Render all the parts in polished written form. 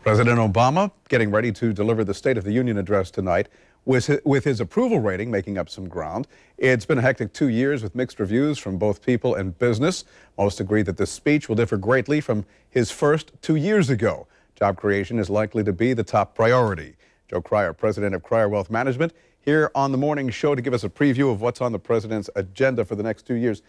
President Obama getting ready to deliver the State of the Union address tonight with his approval rating making up some ground. It's been a hectic 2 years with mixed reviews from both people and business. Most agree that this speech will differ greatly from his first 2 years ago. Job creation is likely to be the top priority. Joe Krier, president of Krier Wealth Management, here on the morning show to give us a preview of what's on the president's agenda for the next 2 years.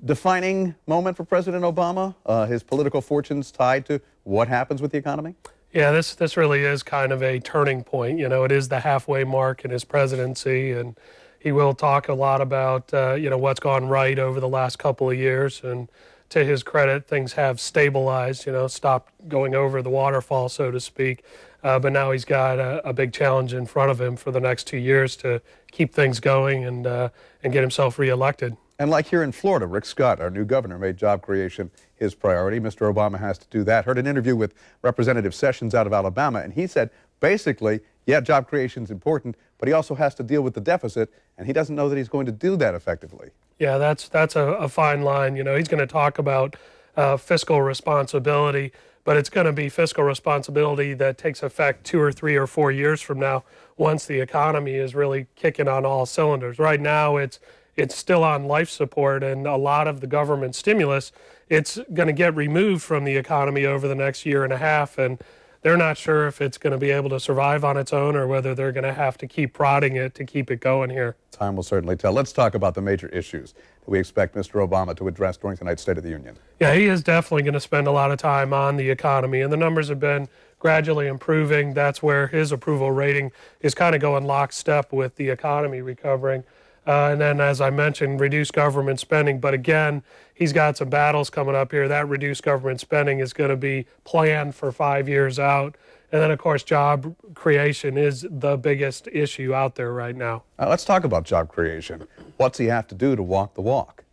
Defining moment for President Obama, his political fortunes tied to what happens with the economy? Yeah, this really is kind of a turning point. You know, it is the halfway mark in his presidency, and he will talk a lot about, what's gone right over the last couple of years. And to his credit, things have stabilized, stopped going over the waterfall, so to speak. But now he's got a big challenge in front of him for the next 2 years to keep things going and get himself reelected. And like here in Florida, Rick Scott, our new governor, made job creation his priority. Mr. Obama has to do that. Heard an interview with Representative Sessions out of Alabama, and he said, basically, yeah, job creation is important, but he also has to deal with the deficit, and he doesn't know that he's going to do that effectively. Yeah, that's a fine line. He's going to talk about fiscal responsibility, but it's going to be fiscal responsibility that takes effect 2 or 3 or 4 years from now, once the economy is really kicking on all cylinders. Right now, it's still on life support, and a lot of the government stimulus, it's going to get removed from the economy over the next year and a half, and they're not sure if it's going to be able to survive on its own or whether they're going to have to keep prodding it to keep it going here. Time will certainly tell. Let's talk about the major issues that we expect Mr. Obama to address during tonight's State of the Union. Yeah, he is definitely going to spend a lot of time on the economy, and the numbers have been gradually improving. That's where his approval rating is kind of going lockstep with the economy recovering. And then, as I mentioned, reduce government spending. But again, he's got some battles coming up here. That reduced government spending is going to be planned for 5 years out. And then, of course, job creation is the biggest issue out there right now. Let's talk about job creation. What's he have to do to walk the walk?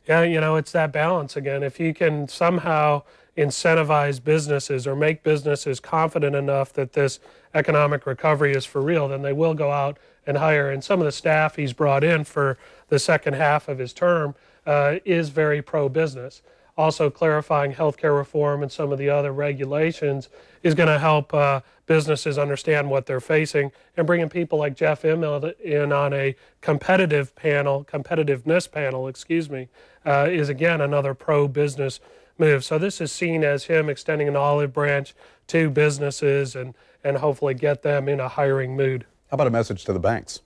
Yeah, it's that balance again. If you can somehow incentivize businesses or make businesses confident enough that this economic recovery is for real, then they will go out and hire. And some of the staff he's brought in for the second half of his term is very pro-business. Also, clarifying healthcare reform and some of the other regulations is going to help businesses understand what they're facing, and bringing people like Jeff Immelt in on a competitiveness panel, is again another pro-business move. So this is seen as him extending an olive branch to businesses and hopefully get them in a hiring mood. How about a message to the banks?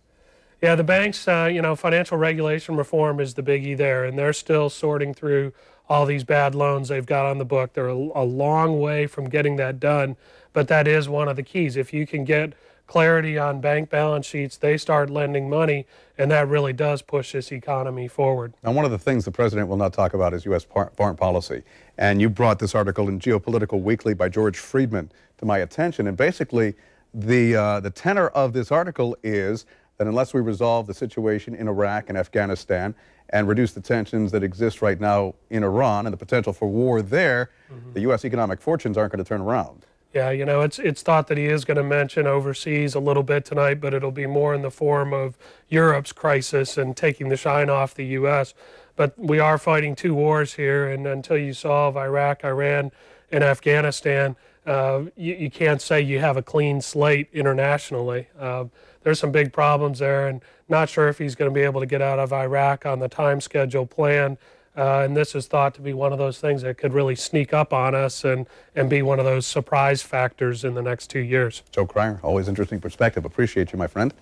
Yeah, the banks, financial regulation reform is the biggie there, and they're still sorting through all these bad loans they've got on the book. They're a long way from getting that done, but that is one of the keys. If you can get clarity on bank balance sheets, they start lending money, and that really does push this economy forward. Now, one of the things the president will not talk about is U.S. foreign policy. And you brought this article in Geopolitical Weekly by George Friedman to my attention. And basically, the tenor of this article is that unless we resolve the situation in Iraq and Afghanistan and reduce the tensions that exist right now in Iran and the potential for war there, the U.S. economic fortunes aren't going to turn around. Yeah, it's thought that he is going to mention overseas a little bit tonight, but it'll be more in the form of Europe's crisis and taking the shine off the U.S. But we are fighting 2 wars here, and until you solve Iraq, Iran, and Afghanistan, you can't say you have a clean slate internationally. There's some big problems there, and not sure if he's going to be able to get out of Iraq on the time schedule plan. And this is thought to be one of those things that could really sneak up on us and be one of those surprise factors in the next 2 years. Joe Krier, always interesting perspective. Appreciate you, my friend.